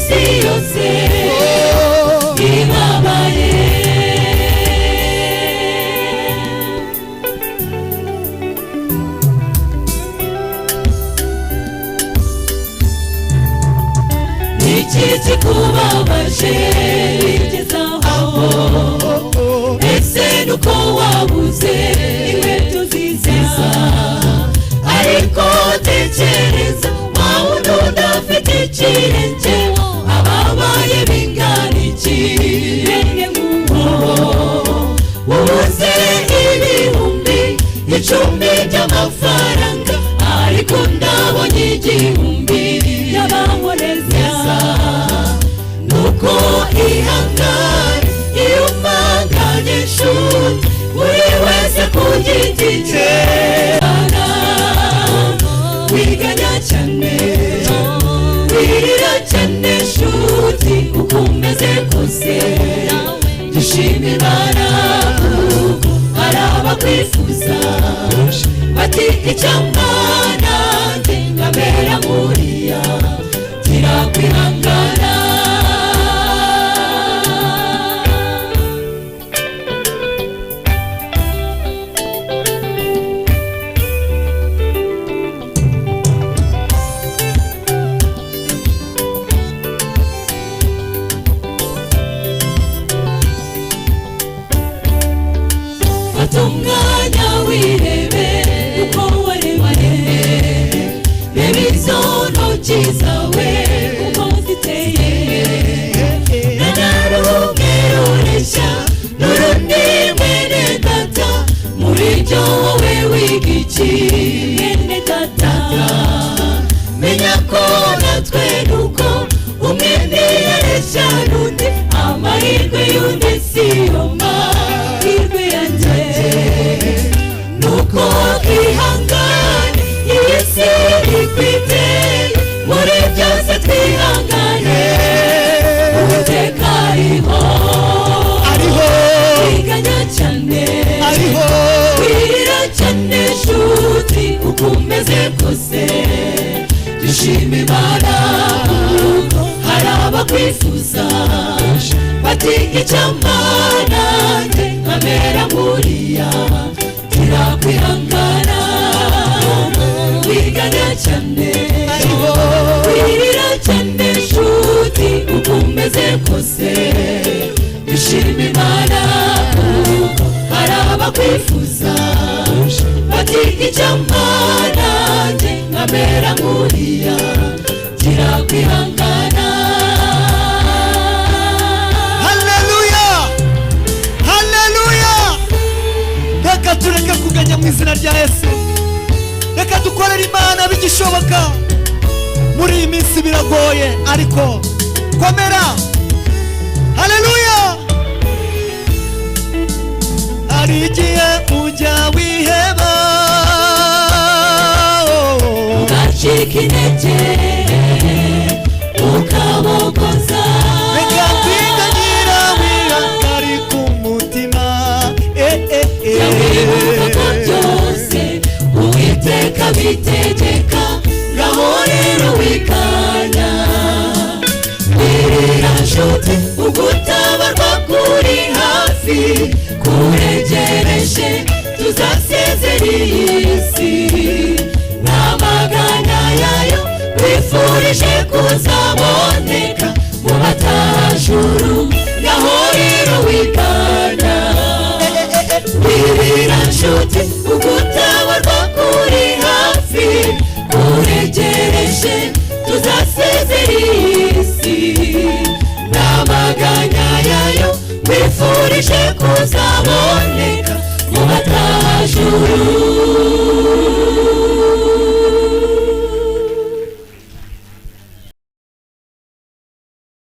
isi yose ibabaye. Niki kikubabaje bigeza aho, ese nuko wabuze inkweto nziza, ariko tekereza wawundi udafite ikirenge ababaye bingana iki. Bene nk'uwo ubuze ibihumbi icumi by'amafaranga, ariko ndabonye igihumbi y'abankoreza. Nuko ihangane iyo umanganye nshuti, buri wese ku giti cye. Wiganya cyane wirira cyane nshuti, uko umeze kose dushima Imana kuko hari abakwifuza bati icyampa nanjye nkamera nk'uriya. Gira kwihangana. Umwanya wirebe uko waremye, reba izo ntoki zawe uko ziteye, nanarumwe rureshya n'urundi mwene data, muri byo wowe wiga iki mwene data? Menya ko natwe nuko umwe ntiyareshya n'undi, amahirwe y'undi siyo mahirwe yanjye. Nuko ihangane iyi si ikwiteye, muri byose twihangane, Uwiteka ariho. Wiganya cyane wirira cyane nshuti, uko umeze kose dushima Imana kuko hari abakwifuza bati icyampa nanjye nkamera nk'uriya. Gira kwihangana. Wiganya cyane wirira cyane nshuti, uko umeze kose dushima Imana kuko hari abakwifuza bati icyampa nanjye nkamera nk'uriya. Gira kwihangana. Reka tureke kuganya mu izina rya Yesu. Reka dukorere Imana bigishoboka. Muri iyi minsi biragoye, ariko komera. Haleluya. Hari igihe ujya wiheba, ugacika intege ukabogoza. Reka kwiganyira wihagarika umutima. Wibuka byose Uwiteka bitegeka, ngaho rero wikanya. Wirira nshuti, ugutabarwa kuri hafi kuregereje, tuzasezera iyi si n'amaganya yayo. Wifurije kuzaboneka mu batajuru, ngaho rero wikanya. Wirira nshuti, ugutabarwa kuri hafi kuregereje, tuzasezera iyi si n'amaganya yayo. Wifurije kuzaboneka mu batajuru.